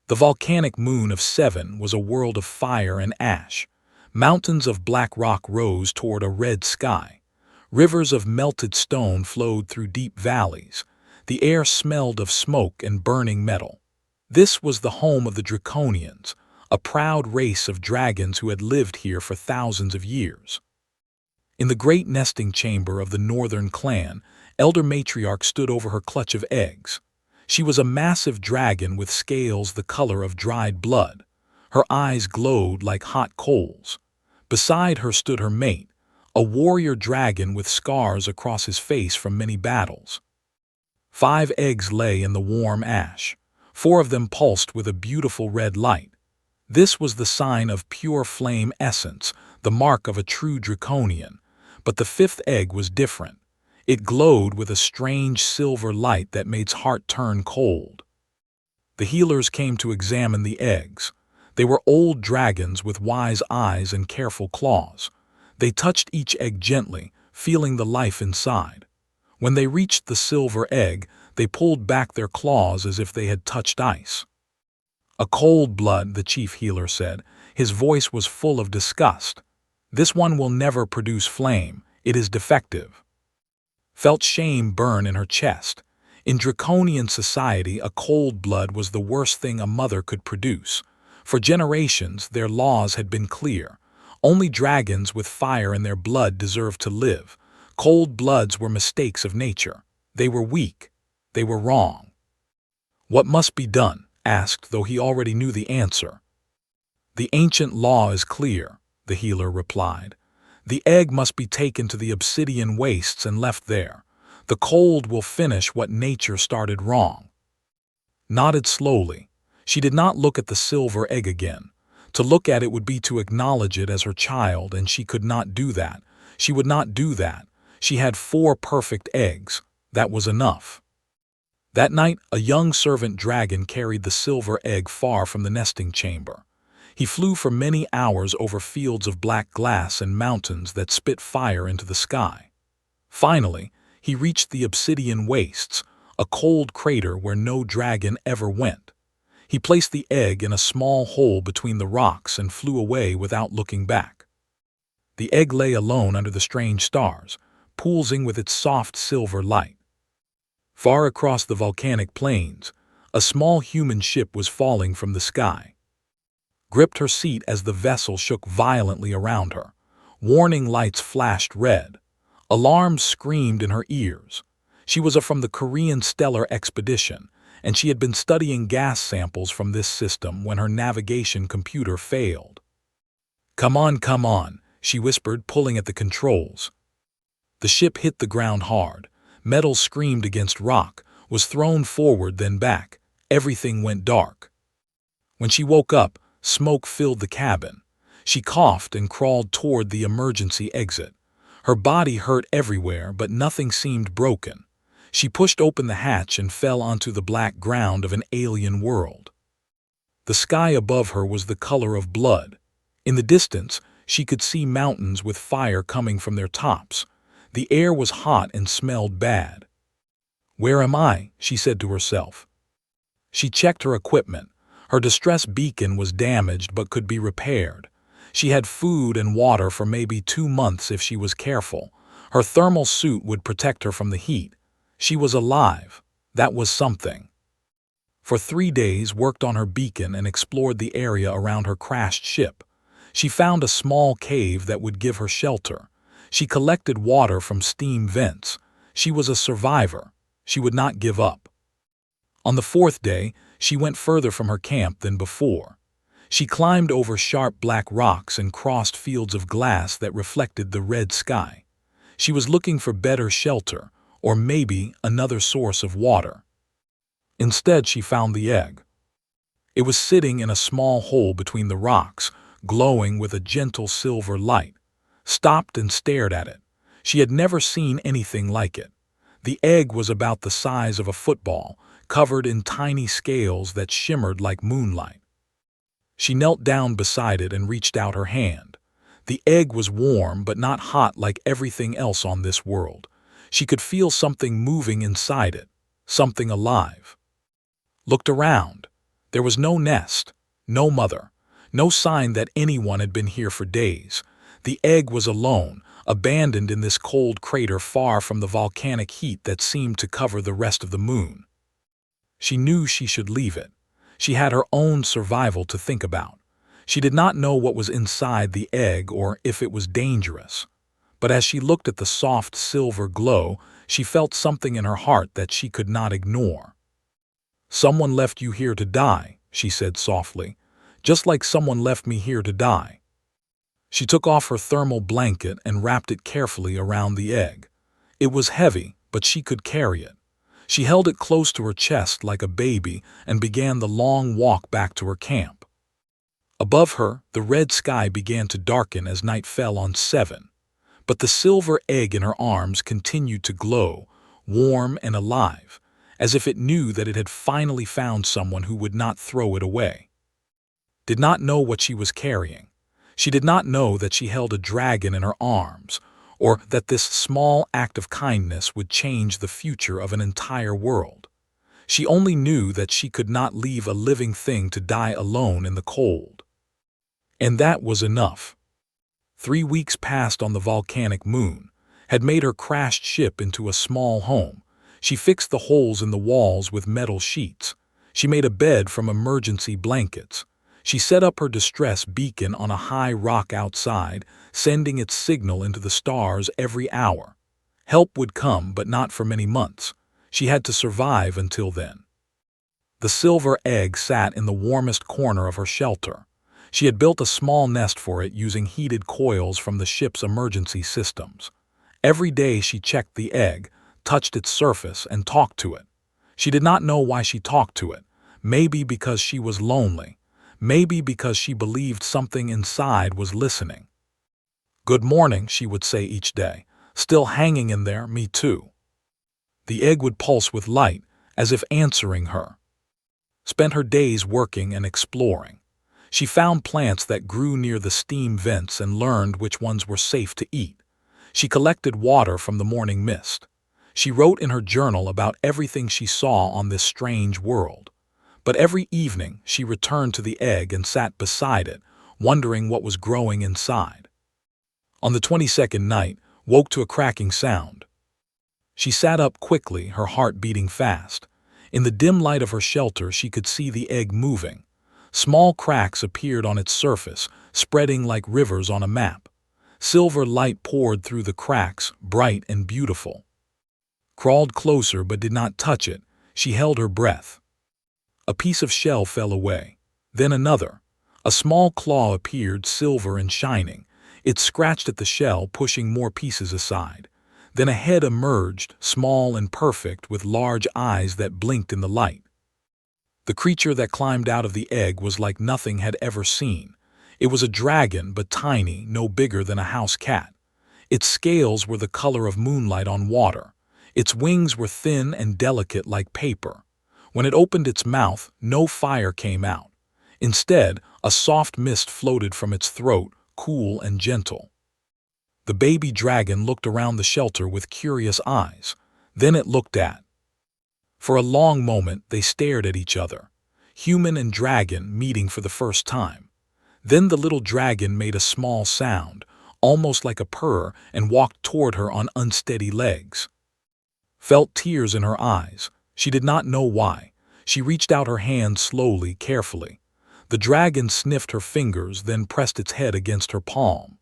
The volcanic moon of Seven was a world of fire and ash. Mountains of black rock rose toward a red sky. Rivers of melted stone flowed through deep valleys. The air smelled of smoke and burning metal. This was the home of the Draconians, a proud race of dragons who had lived here for thousands of years. In the great nesting chamber of the northern clan, Elder Matriarch stood over her clutch of eggs. She was a massive dragon with scales the color of dried blood. Her eyes glowed like hot coals. Beside her stood her mate, a warrior dragon with scars across his face from many battles. 5 eggs lay in the warm ash. 4 of them pulsed with a beautiful red light. This was the sign of pure flame essence, the mark of a true draconian. But the 5th egg was different. It glowed with a strange silver light that made his heart turn cold. The healers came to examine the eggs. They were old dragons with wise eyes and careful claws. They touched each egg gently, feeling the life inside. When they reached the silver egg, they pulled back their claws as if they had touched ice. "A cold blood," the chief healer said. His voice was full of disgust. "This one will never produce flame. It is defective." Felt shame burn in her chest. In draconian society, a cold blood was the worst thing a mother could produce. For generations, their laws had been clear. Only dragons with fire in their blood deserved to live. Cold bloods were mistakes of nature. They were weak. They were wrong. "What must be done?" asked, though he already knew the answer. "The ancient law is clear," the healer replied. "The egg must be taken to the obsidian wastes and left there. The cold will finish what nature started wrong." Nodded slowly. She did not look at the silver egg again. To look at it would be to acknowledge it as her child, and she could not do that. She would not do that. She had 4 perfect eggs. That was enough. That night, a young servant dragon carried the silver egg far from the nesting chamber. He flew for many hours over fields of black glass and mountains that spit fire into the sky. Finally, he reached the obsidian wastes, a cold crater where no dragon ever went. He placed the egg in a small hole between the rocks and flew away without looking back. The egg lay alone under the strange stars, pulsing with its soft silver light. Far across the volcanic plains, a small human ship was falling from the sky. Gripped her seat as the vessel shook violently around her. Warning lights flashed red. Alarms screamed in her ears. She was from the Korean Stellar Expedition, and she had been studying gas samples from this system when her navigation computer failed. Come on," she whispered, pulling at the controls. The ship hit the ground hard. Metal screamed against rock, was thrown forward then back. Everything went dark. When she woke up, smoke filled the cabin. She coughed and crawled toward the emergency exit. Her body hurt everywhere, but nothing seemed broken. She pushed open the hatch and fell onto the black ground of an alien world. The sky above her was the color of blood. In the distance, she could see mountains with fire coming from their tops. The air was hot and smelled bad. "Where am I?" she said to herself. She checked her equipment. Her distress beacon was damaged but could be repaired. She had food and water for maybe 2 months if she was careful. Her thermal suit would protect her from the heat. She was alive. That was something. For 3 days, worked on her beacon and explored the area around her crashed ship. She found a small cave that would give her shelter. She collected water from steam vents. She was a survivor. She would not give up. On the 4th day, she went further from her camp than before. She climbed over sharp black rocks and crossed fields of glass that reflected the red sky. She was looking for better shelter, or maybe another source of water. Instead, she found the egg. It was sitting in a small hole between the rocks, glowing with a gentle silver light. Stopped and stared at it. She had never seen anything like it. The egg was about the size of a football, covered in tiny scales that shimmered like moonlight. She knelt down beside it and reached out her hand. The egg was warm but not hot like everything else on this world. She could feel something moving inside it, something alive. Looked around. There was no nest, no mother, no sign that anyone had been here for days. The egg was alone, abandoned in this cold crater far from the volcanic heat that seemed to cover the rest of the moon. She knew she should leave it. She had her own survival to think about. She did not know what was inside the egg or if it was dangerous. But as she looked at the soft silver glow, she felt something in her heart that she could not ignore. "Someone left you here to die," she said softly, "just like someone left me here to die." She took off her thermal blanket and wrapped it carefully around the egg. It was heavy, but she could carry it. She held it close to her chest like a baby and began the long walk back to her camp. Above her, the red sky began to darken as night fell on 7. But the silver egg in her arms continued to glow, warm and alive, as if it knew that it had finally found someone who would not throw it away. Did not know what she was carrying. She did not know that she held a dragon in her arms, or that this small act of kindness would change the future of an entire world. She only knew that she could not leave a living thing to die alone in the cold. And that was enough. 3 weeks passed on the volcanic moon had made her crashed ship into a small home. She fixed the holes in the walls with metal sheets. She made a bed from emergency blankets. She set up her distress beacon on a high rock outside, sending its signal into the stars every hour. Help would come, but not for many months. She had to survive until then. The silver egg sat in the warmest corner of her shelter. She had built a small nest for it using heated coils from the ship's emergency systems. Every day she checked the egg, touched its surface, and talked to it. She did not know why she talked to it. Maybe because she was lonely. Maybe because she believed something inside was listening. "Good morning," she would say each day. "Still hanging in there, me too." The egg would pulse with light, as if answering her. Spent her days working and exploring. She found plants that grew near the steam vents and learned which ones were safe to eat. She collected water from the morning mist. She wrote in her journal about everything she saw on this strange world. But every evening she returned to the egg and sat beside it, wondering what was growing inside. On the 22nd night, woke to a cracking sound. She sat up quickly, her heart beating fast. In the dim light of her shelter she could see the egg moving. Small cracks appeared on its surface, spreading like rivers on a map. Silver light poured through the cracks, bright and beautiful. Crawled closer but did not touch it. She held her breath. A piece of shell fell away. Then another. A small claw appeared, silver and shining. It scratched at the shell, pushing more pieces aside. Then a head emerged, small and perfect, with large eyes that blinked in the light. The creature that climbed out of the egg was like nothing had ever seen. It was a dragon, but tiny, no bigger than a house cat. Its scales were the color of moonlight on water. Its wings were thin and delicate like paper. When it opened its mouth, no fire came out. Instead, a soft mist floated from its throat, cool and gentle. The baby dragon looked around the shelter with curious eyes. Then it looked at. For a long moment, they stared at each other, human and dragon meeting for the first time. Then the little dragon made a small sound, almost like a purr, and walked toward her on unsteady legs. Felt tears in her eyes. She did not know why. She reached out her hand slowly, carefully. The dragon sniffed her fingers, then pressed its head against her palm.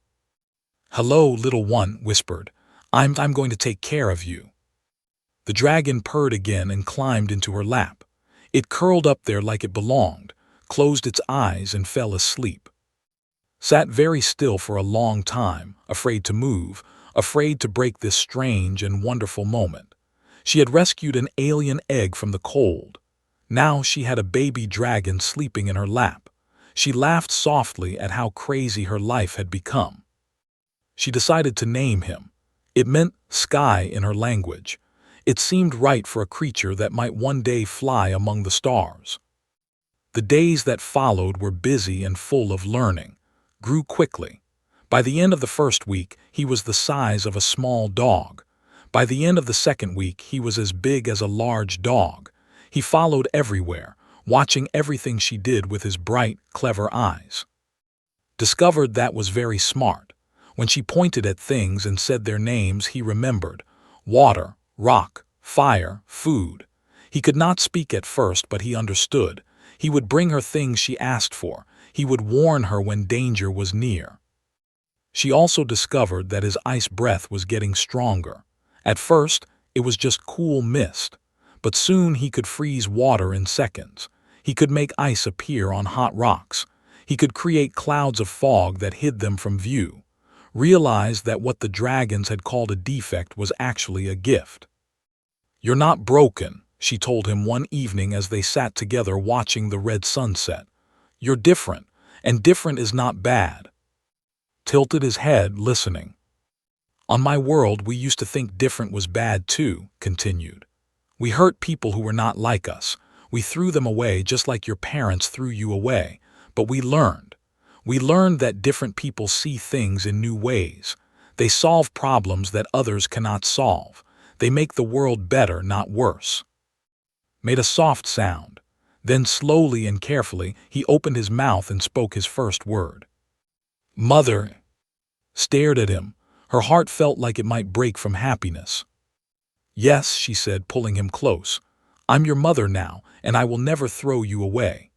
"Hello, little one," whispered. I'm going to take care of you." The dragon purred again and climbed into her lap. It curled up there like it belonged, closed its eyes and fell asleep. Sat very still for a long time, afraid to move, afraid to break this strange and wonderful moment. She had rescued an alien egg from the cold. Now she had a baby dragon sleeping in her lap. She laughed softly at how crazy her life had become. She decided to name him. It meant sky in her language. It seemed right for a creature that might one day fly among the stars. The days that followed were busy and full of learning, grew quickly. By the end of the first week, he was the size of a small dog. By the end of the second week, he was as big as a large dog. He followed everywhere, watching everything she did with his bright, clever eyes. Discovered that was very smart. When she pointed at things and said their names, he remembered: water, rock, fire, food. He could not speak at first, but he understood. He would bring her things she asked for. He would warn her when danger was near. She also discovered that his ice breath was getting stronger. At first, it was just cool mist, but soon he could freeze water in seconds. He could make ice appear on hot rocks. He could create clouds of fog that hid them from view. Realized that what the dragons had called a defect was actually a gift. "You're not broken," she told him one evening as they sat together watching the red sunset. "You're different, and different is not bad." Tilted his head, listening. "On my world, we used to think different was bad too," continued. "We hurt people who were not like us. We threw them away just like your parents threw you away. But we learned. We learned that different people see things in new ways. They solve problems that others cannot solve. They make the world better, not worse." Made a soft sound. Then slowly and carefully, he opened his mouth and spoke his first word. "Mother." Stared at him. Her heart felt like it might break from happiness. "Yes," she said, pulling him close. "I'm your mother now, and I will never throw you away."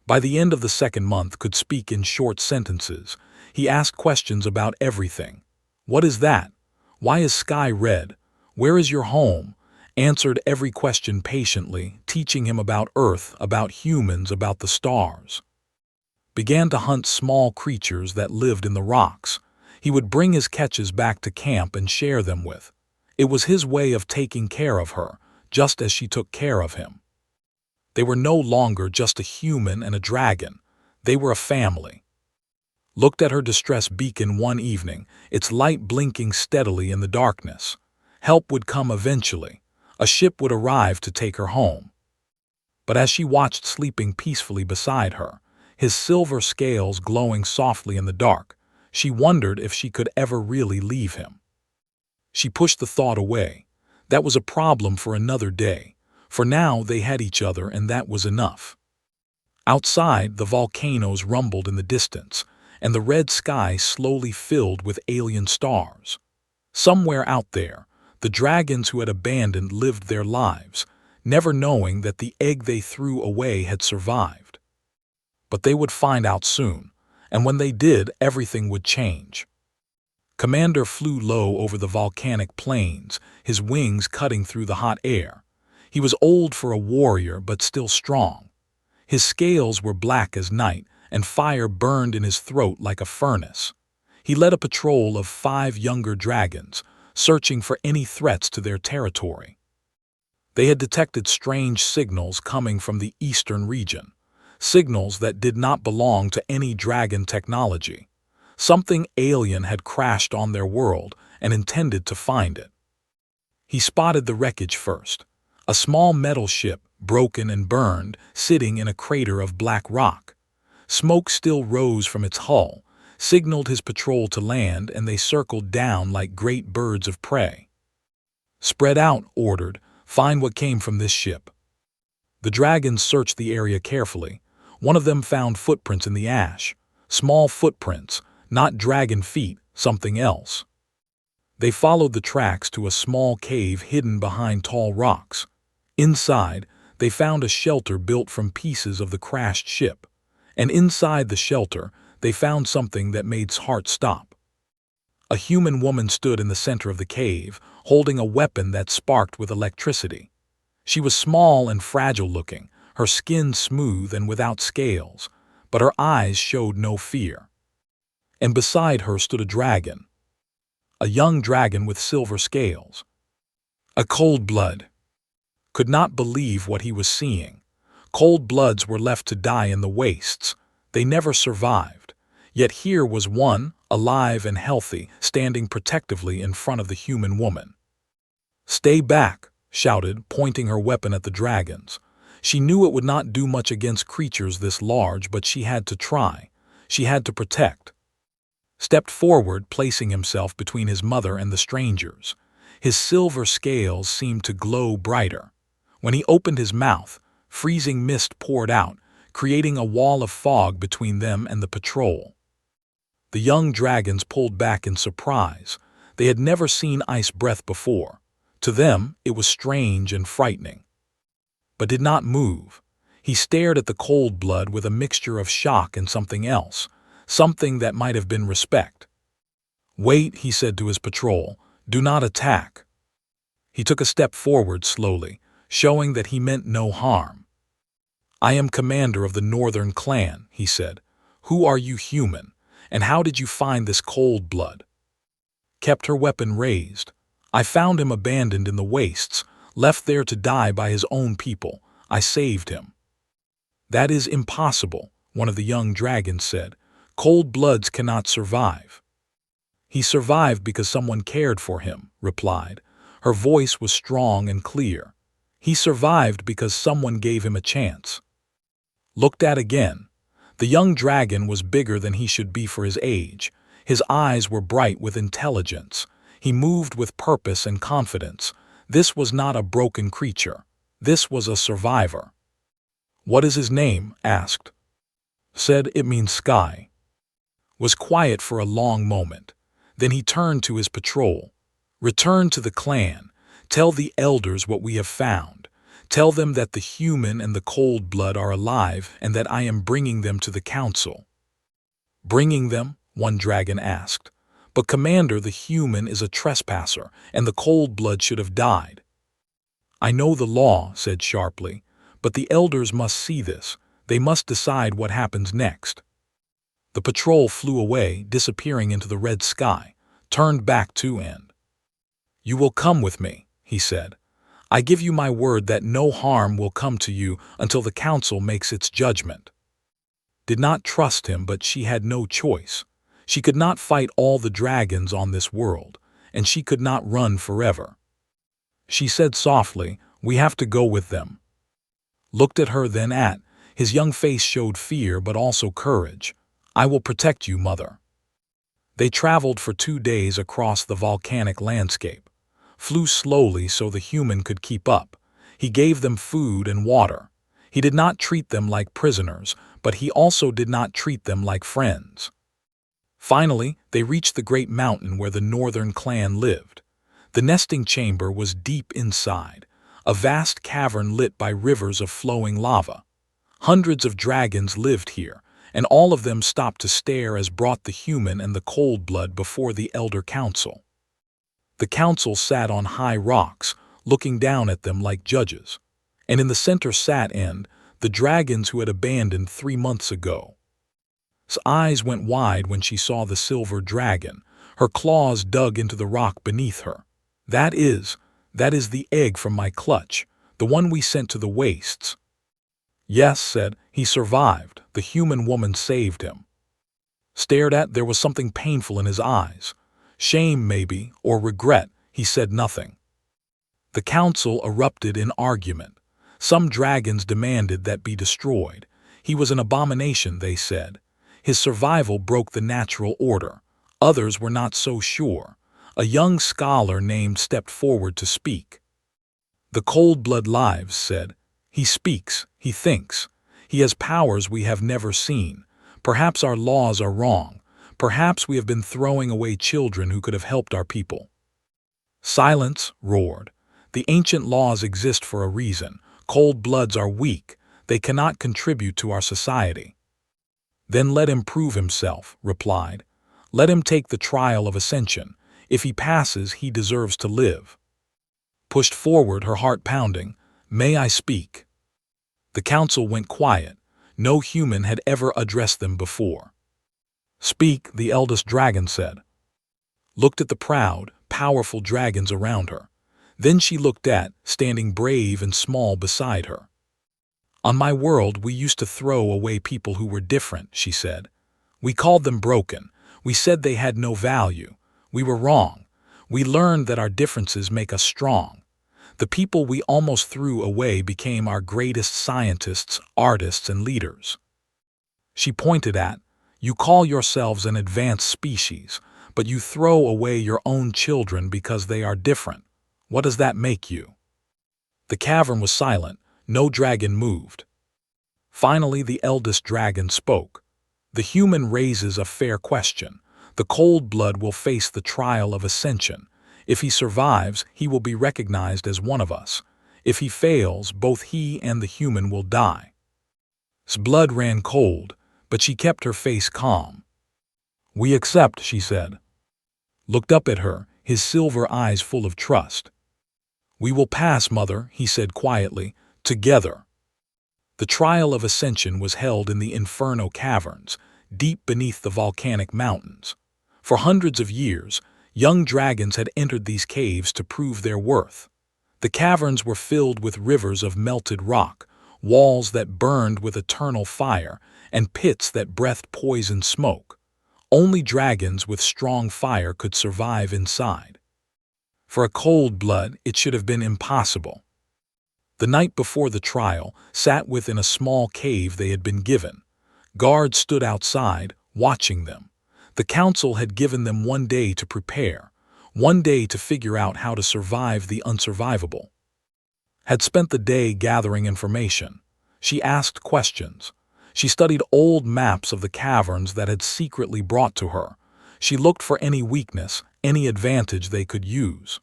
By the end of the second month, could speak in short sentences. He asked questions about everything. "What is that? Why is sky red? Where is your home?" Answered every question patiently, teaching him about Earth, about humans, about the stars. Began to hunt small creatures that lived in the rocks. He would bring his catches back to camp and share them with. It was his way of taking care of her, just as she took care of him. They were no longer just a human and a dragon. They were a family. Looked at her distress beacon one evening, its light blinking steadily in the darkness. Help would come eventually. A ship would arrive to take her home. But as she watched sleeping peacefully beside her, his silver scales glowing softly in the dark, she wondered if she could ever really leave him. She pushed the thought away. That was a problem for another day. For now they had each other, and that was enough. Outside, the volcanoes rumbled in the distance, and the red sky slowly filled with alien stars. Somewhere out there, the dragons who had abandoned lived their lives, never knowing that the egg they threw away had survived. But they would find out soon, and when they did, everything would change. Commander flew low over the volcanic plains, his wings cutting through the hot air. He was old for a warrior, but still strong. His scales were black as night, and fire burned in his throat like a furnace. He led a patrol of 5 younger dragons, searching for any threats to their territory. They had detected strange signals coming from the eastern region, signals that did not belong to any dragon technology. Something alien had crashed on their world and intended to find it. He spotted the wreckage first. A small metal ship, broken and burned, sitting in a crater of black rock. Smoke still rose from its hull, signaled his patrol to land, and they circled down like great birds of prey. "Spread out," ordered. "Find what came from this ship." The dragons searched the area carefully. One of them found footprints in the ash. Small footprints, not dragon feet, something else. They followed the tracks to a small cave hidden behind tall rocks. Inside, they found a shelter built from pieces of the crashed ship. And inside the shelter, they found something that made his heart stop. A human woman stood in the center of the cave, holding a weapon that sparked with electricity. She was small and fragile-looking, her skin smooth and without scales, but her eyes showed no fear. And beside her stood a dragon. A young dragon with silver scales. A cold-blood. Could not believe what he was seeing. Cold-bloods were left to die in the wastes. They never survived. Yet here was one, alive and healthy, standing protectively in front of the human woman. "Stay back," shouted, pointing her weapon at the dragons. She knew it would not do much against creatures this large, but she had to try. She had to protect. Stepped forward, placing himself between his mother and the strangers. His silver scales seemed to glow brighter. When he opened his mouth, Freezing mist poured out, creating a wall of fog between them and the patrol. The young dragons pulled back in surprise. They had never seen ice breath before. To them, it was strange and frightening. But did not move. He stared at the cold blood with a mixture of shock and something else, something that might have been respect. "Wait," he said to his patrol. "Do not attack." He took a step forward slowly, showing that he meant no harm. "I am commander of the Northern Clan," he said. "Who are you, human? And how did you find this cold blood?" Kept her weapon raised. "I found him abandoned in the wastes, left there to die by his own people. I saved him." "That is impossible," one of the young dragons said. "Cold bloods cannot survive." "He survived because someone cared for him," replied. Her voice was strong and clear. "He survived because someone gave him a chance." Looked at again. The young dragon was bigger than he should be for his age. His eyes were bright with intelligence. He moved with purpose and confidence. This was not a broken creature. This was a survivor. "What is his name?" asked. Said, "It means sky." Was quiet for a long moment. Then he turned to his patrol. "Return to the clan. Tell the elders what we have found. Tell them that the human and the cold blood are alive and that I am bringing them to the council." "Bringing them?" one dragon asked. "But Commander, the human is a trespasser, and the cold blood should have died." "I know the law," said sharply, "but the elders must see this. They must decide what happens next." The patrol flew away, disappearing into the red sky, turned back to end. "You will come with me," he said. "I give you my word that no harm will come to you until the council makes its judgment." Did not trust him, but she had no choice. She could not fight all the dragons on this world, and she could not run forever. She said softly, "We have to go with them." Looked at her, then at his young face showed fear but also courage. "I will protect you, mother." They traveled for 2 days across the volcanic landscape. Flew slowly so the human could keep up. He gave them food and water. He did not treat them like prisoners, but he also did not treat them like friends. Finally, they reached the great mountain where the Northern Clan lived. The nesting chamber was deep inside, a vast cavern lit by rivers of flowing lava. Hundreds of dragons lived here, and all of them stopped to stare as brought the human and the cold blood before the Elder Council. The council sat on high rocks, looking down at them like judges. And in the center sat End, the dragons who had abandoned 3 months ago. His eyes went wide when she saw the silver dragon. Her claws dug into the rock beneath her. That is the egg from my clutch, the one we sent to the wastes." "Yes," said, "he survived. The human woman saved him." Stared at, there was something painful in his eyes. Shame, maybe, or regret. He said nothing. The council erupted in argument. Some dragons demanded that be destroyed. He was an abomination, they said. His survival broke the natural order. Others were not so sure. A young scholar named stepped forward to speak. "The cold blood lives," said. "He speaks, he thinks. He has powers we have never seen. Perhaps our laws are wrong. Perhaps we have been throwing away children who could have helped our people." "Silence," roared. "The ancient laws exist for a reason. Cold bloods are weak. They cannot contribute to our society." "Then let him prove himself," replied. "Let him take the trial of ascension. If he passes, he deserves to live." Pushed forward, her heart pounding. "May I speak?" The council went quiet. No human had ever addressed them before. "Speak," the eldest dragon said. Looked at the proud, powerful dragons around her. Then she looked at, standing brave and small beside her. "On my world, we used to throw away people who were different," she said. "We called them broken. We said they had no value. We were wrong. We learned that our differences make us strong. The people we almost threw away became our greatest scientists, artists, and leaders." She pointed at, "You call yourselves an advanced species, but you throw away your own children because they are different. What does that make you?" The cavern was silent. No dragon moved. Finally, the eldest dragon spoke. The human raises a fair question. The cold blood will face the trial of ascension. If he survives, he will be recognized as one of us. If he fails, both he and the human will die. His blood ran cold, but she kept her face calm. "We accept," she said. Looked up at her, his silver eyes full of trust. "We will pass, Mother," he said quietly, "together." The trial of ascension was held in the Inferno caverns, deep beneath the volcanic mountains. For hundreds of years, young dragons had entered these caves to prove their worth. The caverns were filled with rivers of melted rock, walls that burned with eternal fire, and pits that breathed poison smoke. Only dragons with strong fire could survive inside. For a cold blood, it should have been impossible. The night before the trial, sat within a small cave they had been given. Guards stood outside, watching them. The council had given them 1 day to prepare, 1 day to figure out how to survive the unsurvivable. Had spent the day gathering information. She asked questions. She studied old maps of the caverns that had secretly brought to her. She looked for any weakness, any advantage they could use.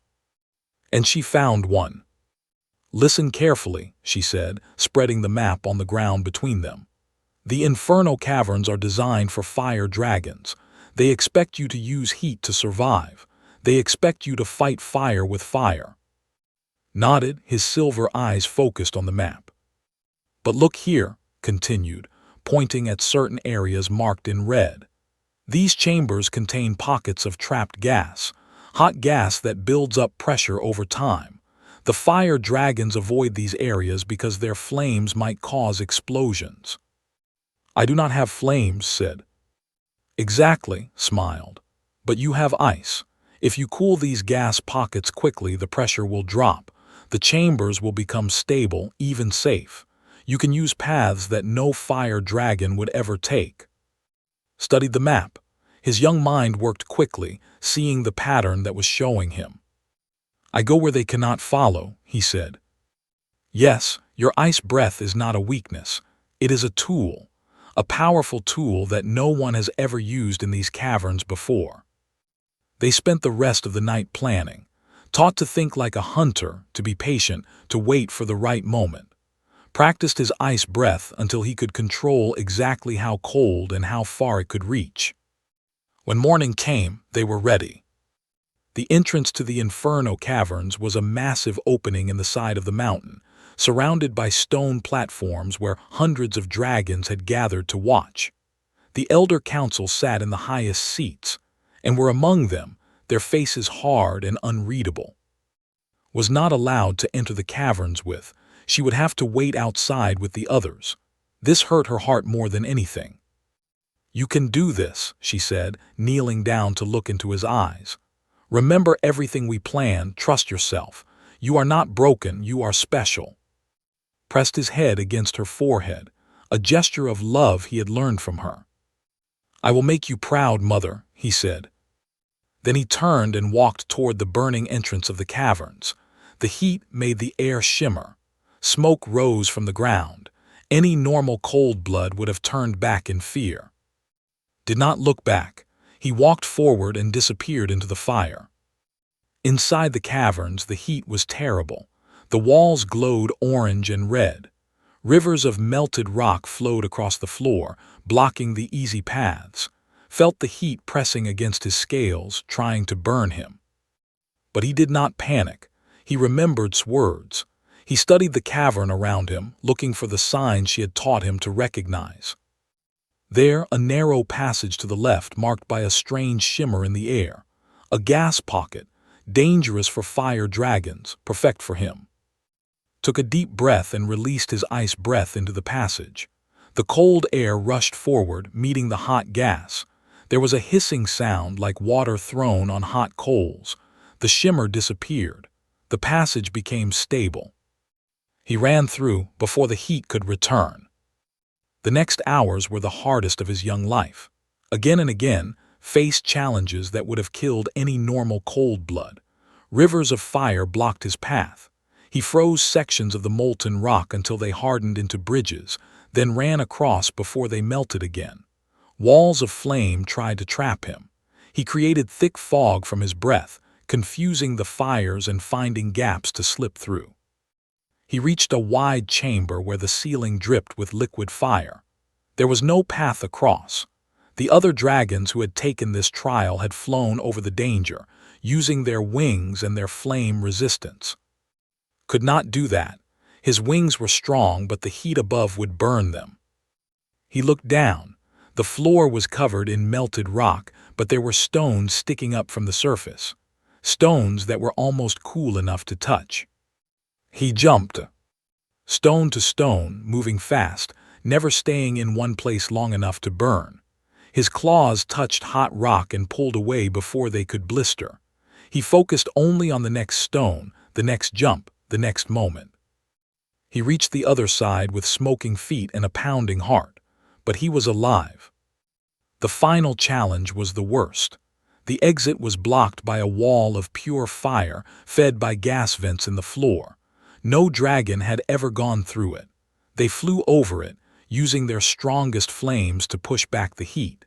And she found one. "Listen carefully," she said, spreading the map on the ground between them. "The Inferno caverns are designed for fire dragons. They expect you to use heat to survive. They expect you to fight fire with fire." Nodded, his silver eyes focused on the map. "But look here," continued, pointing at certain areas marked in red. "These chambers contain pockets of trapped gas, hot gas that builds up pressure over time. The fire dragons avoid these areas because their flames might cause explosions." "I do not have flames," said. "Exactly," smiled. "But you have ice. If you cool these gas pockets quickly, the pressure will drop. The chambers will become stable, even safe. You can use paths that no fire dragon would ever take." Studied the map. His young mind worked quickly, seeing the pattern that was showing him. "I go where they cannot follow," he said. "Yes, your ice breath is not a weakness. It is a tool, a powerful tool that no one has ever used in these caverns before." They spent the rest of the night planning, taught to think like a hunter, to be patient, to wait for the right moment. Practiced his ice breath until he could control exactly how cold and how far it could reach. When morning came, they were ready. The entrance to the Inferno caverns was a massive opening in the side of the mountain, surrounded by stone platforms where hundreds of dragons had gathered to watch. The Elder Council sat in the highest seats, and were among them, their faces hard and unreadable. Was not allowed to enter the caverns with, she would have to wait outside with the others. This hurt her heart more than anything. "You can do this," she said, kneeling down to look into his eyes. "Remember everything we planned, trust yourself. You are not broken, you are special." Pressed his head against her forehead, a gesture of love he had learned from her. "I will make you proud, Mother," he said. Then he turned and walked toward the burning entrance of the caverns. The heat made the air shimmer. Smoke rose from the ground. Any normal cold blood would have turned back in fear. Did not look back. He walked forward and disappeared into the fire. Inside the caverns, the heat was terrible. The walls glowed orange and red. Rivers of melted rock flowed across the floor, blocking the easy paths. Felt the heat pressing against his scales, trying to burn him. But he did not panic. He remembered words. He studied the cavern around him, looking for the signs she had taught him to recognize. There, a narrow passage to the left marked by a strange shimmer in the air. A gas pocket, dangerous for fire dragons, perfect for him. Took a deep breath and released his ice breath into the passage. The cold air rushed forward, meeting the hot gas. There was a hissing sound like water thrown on hot coals. The shimmer disappeared. The passage became stable. He ran through before the heat could return. The next hours were the hardest of his young life. Again and again, faced challenges that would have killed any normal cold blood. Rivers of fire blocked his path. He froze sections of the molten rock until they hardened into bridges, then ran across before they melted again. Walls of flame tried to trap him. He created thick fog from his breath, confusing the fires and finding gaps to slip through. He reached a wide chamber where the ceiling dripped with liquid fire. There was no path across. The other dragons who had taken this trial had flown over the danger, using their wings and their flame resistance. Could not do that. His wings were strong, but the heat above would burn them. He looked down. The floor was covered in melted rock, but there were stones sticking up from the surface. Stones that were almost cool enough to touch. He jumped. Stone to stone, moving fast, never staying in one place long enough to burn. His claws touched hot rock and pulled away before they could blister. He focused only on the next stone, the next jump, the next moment. He reached the other side with smoking feet and a pounding heart, but he was alive. The final challenge was the worst. The exit was blocked by a wall of pure fire fed by gas vents in the floor. No dragon had ever gone through it. They flew over it, using their strongest flames to push back the heat.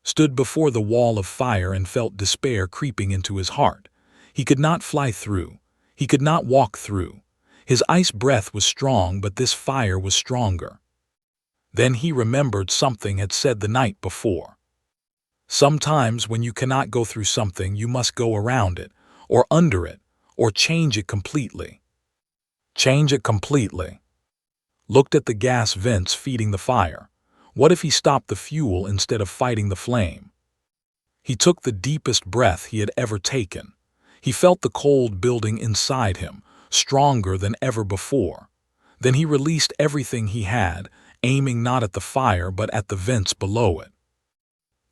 Stood before the wall of fire and felt despair creeping into his heart. He could not fly through. He could not walk through. His ice breath was strong, but this fire was stronger. Then he remembered something had said the night before. Sometimes when you cannot go through something, you must go around it, or under it, or change it completely. Change it completely. Looked at the gas vents feeding the fire. What if he stopped the fuel instead of fighting the flame? He took the deepest breath he had ever taken. He felt the cold building inside him, stronger than ever before. Then he released everything he had, aiming not at the fire but at the vents below it.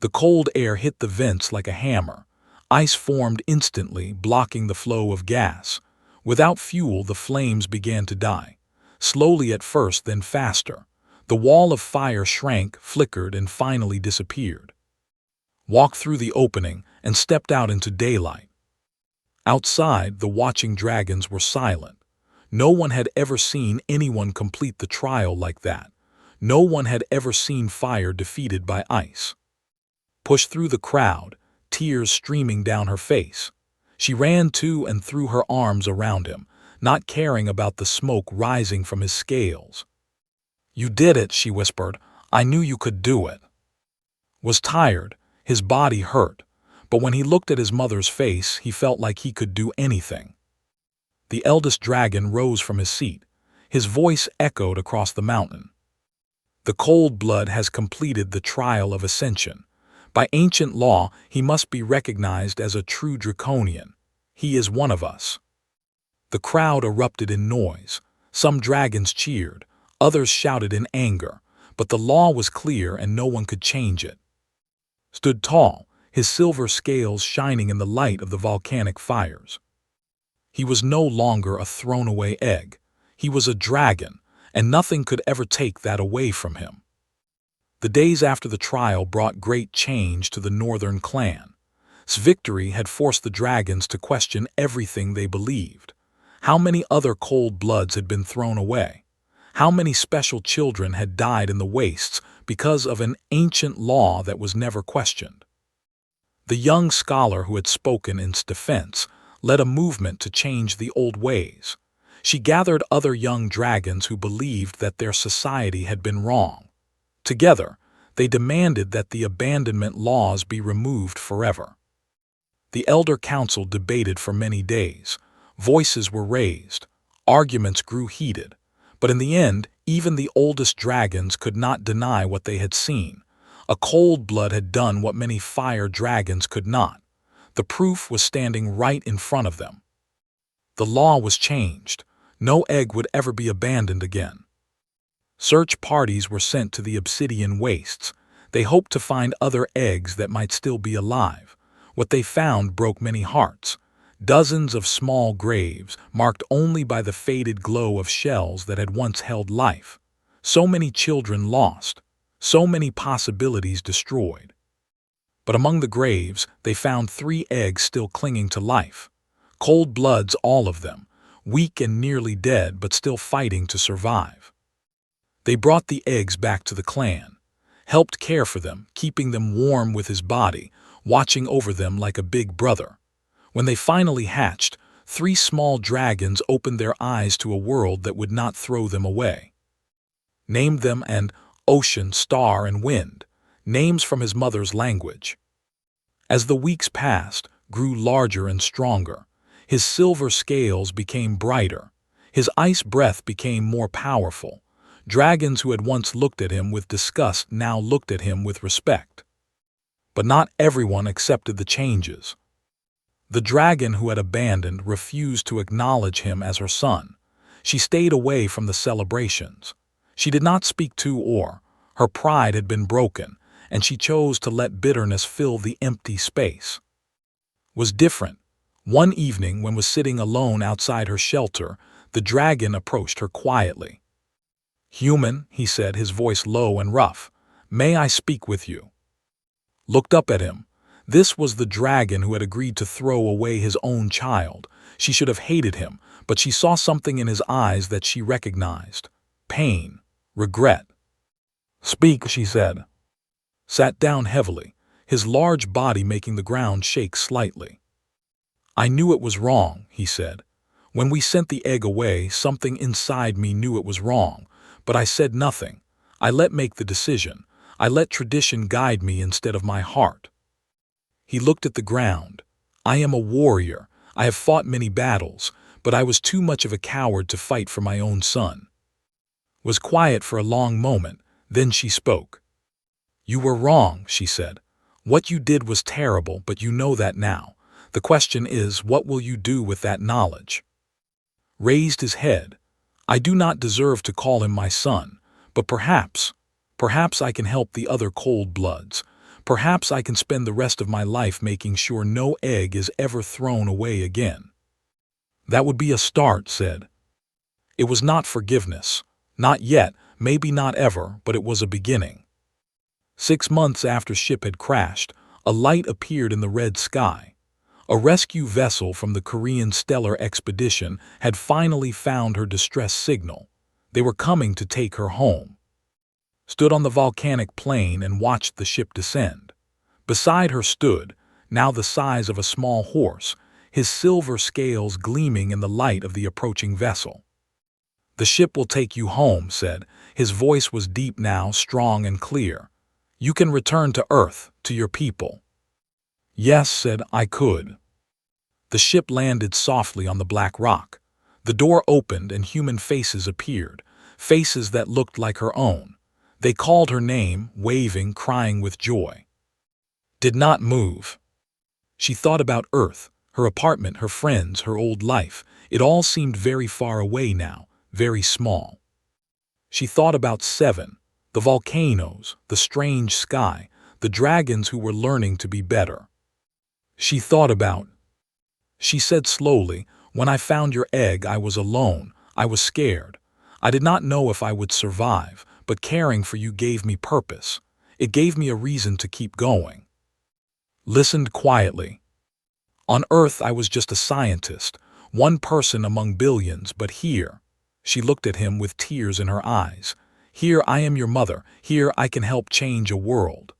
The cold air hit the vents like a hammer. Ice formed instantly, blocking the flow of gas. Without fuel, the flames began to die. Slowly at first, then faster. The wall of fire shrank, flickered, and finally disappeared. Walked through the opening and stepped out into daylight. Outside, the watching dragons were silent. No one had ever seen anyone complete the trial like that. No one had ever seen fire defeated by ice. Pushed through the crowd, tears streaming down her face. She ran to and threw her arms around him, not caring about the smoke rising from his scales. "You did it," she whispered. "I knew you could do it." Was tired, his body hurt, but when he looked at his mother's face, he felt like he could do anything. The eldest dragon rose from his seat. His voice echoed across the mountain. "The cold blood has completed the trial of ascension. By ancient law, he must be recognized as a true draconian. He is one of us." The crowd erupted in noise. Some dragons cheered, others shouted in anger, but the law was clear and no one could change it. Stood tall, his silver scales shining in the light of the volcanic fires. He was no longer a thrown-away egg. He was a dragon, and nothing could ever take that away from him. The days after the trial brought great change to the northern clan. His victory had forced the dragons to question everything they believed. How many other cold bloods had been thrown away? How many special children had died in the wastes because of an ancient law that was never questioned? The young scholar who had spoken in defense led a movement to change the old ways. She gathered other young dragons who believed that their society had been wrong. Together, they demanded that the abandonment laws be removed forever. The Elder Council debated for many days. Voices were raised. Arguments grew heated. But in the end, even the oldest dragons could not deny what they had seen. A cold blood had done what many fire dragons could not. The proof was standing right in front of them. The law was changed. No egg would ever be abandoned again. Search parties were sent to the obsidian wastes. They hoped to find other eggs that might still be alive. What they found broke many hearts. Dozens of small graves, marked only by the faded glow of shells that had once held life. So many children lost. So many possibilities destroyed. But among the graves, they found 3 eggs still clinging to life. Cold bloods, all of them. weak and nearly dead but still fighting to survive. They brought the eggs back to the clan, helped care for them, keeping them warm with his body, watching over them like a big brother. When they finally hatched, 3 small dragons opened their eyes to a world that would not throw them away. Named them and Ocean, Star, and Wind, names from his mother's language. As the weeks passed, grew larger and stronger. His silver scales became brighter. His ice breath became more powerful. Dragons who had once looked at him with disgust now looked at him with respect. But not everyone accepted the changes. The dragon who had abandoned refused to acknowledge him as her son. She stayed away from the celebrations. She did not speak to or her pride had been broken, and she chose to let bitterness fill the empty space. Was different. One evening, when was sitting alone outside her shelter, the dragon approached her quietly. "Human," he said, his voice low and rough, "may I speak with you?" Looked up at him. This was the dragon who had agreed to throw away his own child. She should have hated him, but she saw something in his eyes that she recognized. Pain, regret. "Speak," she said. Sat down heavily, his large body making the ground shake slightly. "I knew it was wrong," he said. "When we sent the egg away, something inside me knew it was wrong, but I said nothing. I let make the decision. I let tradition guide me instead of my heart." He looked at the ground. "I am a warrior. I have fought many battles, but I was too much of a coward to fight for my own son." Was quiet for a long moment, then she spoke. "You were wrong," she said. "What you did was terrible, but you know that now. The question is, what will you do with that knowledge?" Raised his head. "I do not deserve to call him my son, but perhaps I can help the other cold bloods. Perhaps I can spend the rest of my life making sure no egg is ever thrown away again." "That would be a start," said. It was not forgiveness. Not yet, maybe not ever, but it was a beginning. 6 months after ship had crashed, a light appeared in the red sky. A rescue vessel from the Korean Stellar Expedition had finally found her distress signal. They were coming to take her home. Stood on the volcanic plain and watched the ship descend. Beside her stood, now the size of a small horse, his silver scales gleaming in the light of the approaching vessel. "The ship will take you home," said. His voice was deep now, strong and clear. "You can return to Earth, to your people." "Yes," said I could. The ship landed softly on the black rock. The door opened and human faces appeared, faces that looked like her own. They called her name, waving, crying with joy. Did not move. She thought about Earth, her apartment, her friends, her old life. It all seemed very far away now, very small. She thought about Seven, the volcanoes, the strange sky, the dragons who were learning to be better. She thought about. She said slowly, "When I found your egg, I was alone. I was scared. I did not know if I would survive, but caring for you gave me purpose. It gave me a reason to keep going." Listened quietly. "On Earth, I was just a scientist, one person among billions, but here," she looked at him with tears in her eyes, "here I am your mother. Here I can help change a world."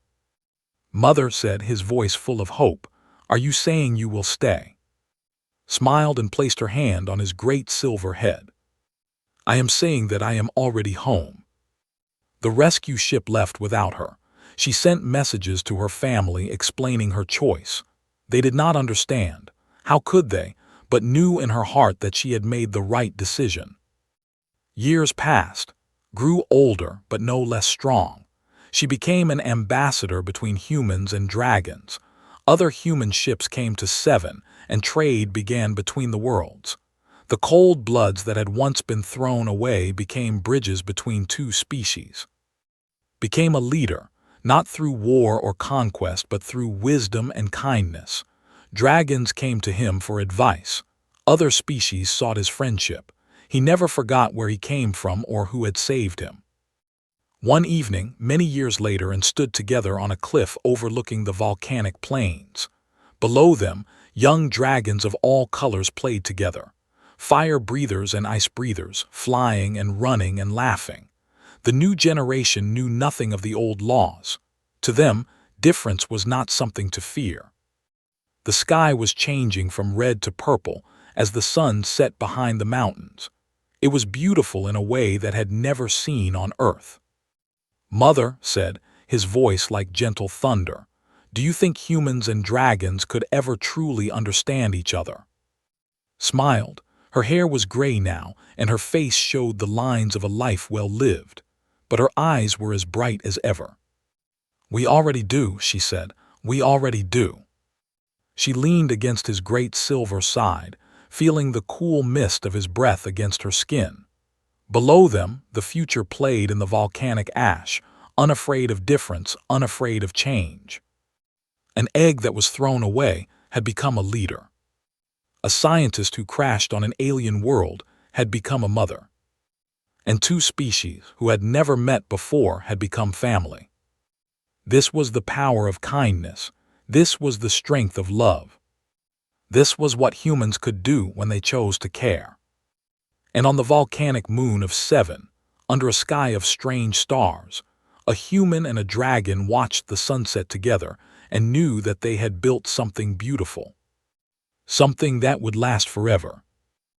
"Mother," said, his voice full of hope, "are you saying you will stay?" Smiled and placed her hand on his great silver head. "I am saying that I am already home." The rescue ship left without her. She sent messages to her family explaining her choice. They did not understand. How could they? But knew in her heart that she had made the right decision. Years passed. Grew older, but no less strong. She became an ambassador between humans and dragons. Other human ships came to Seven, and trade began between the worlds. The cold bloods that had once been thrown away became bridges between two species. Became a leader, not through war or conquest, but through wisdom and kindness. Dragons came to him for advice. Other species sought his friendship. He never forgot where he came from or who had saved him. One evening, many years later, and stood together on a cliff overlooking the volcanic plains. Below them, young dragons of all colors played together. Fire breathers and ice breathers, flying and running and laughing. The new generation knew nothing of the old laws. To them, difference was not something to fear. The sky was changing from red to purple as the sun set behind the mountains. It was beautiful in a way that had never seen on Earth. "Mother," said, his voice like gentle thunder, "do you think humans and dragons could ever truly understand each other?" Smiled. Her hair was gray now, and her face showed the lines of a life well lived, but her eyes were as bright as ever. "We already do," she said. "We already do." She leaned against his great silver side, feeling the cool mist of his breath against her skin. Below them, the future played in the volcanic ash, unafraid of difference, unafraid of change. An egg that was thrown away had become a leader. A scientist who crashed on an alien world had become a mother. And two species who had never met before had become family. This was the power of kindness. This was the strength of love. This was what humans could do when they chose to care. And on the volcanic moon of 7, under a sky of strange stars, a human and a dragon watched the sunset together and knew that they had built something beautiful. Something that would last forever.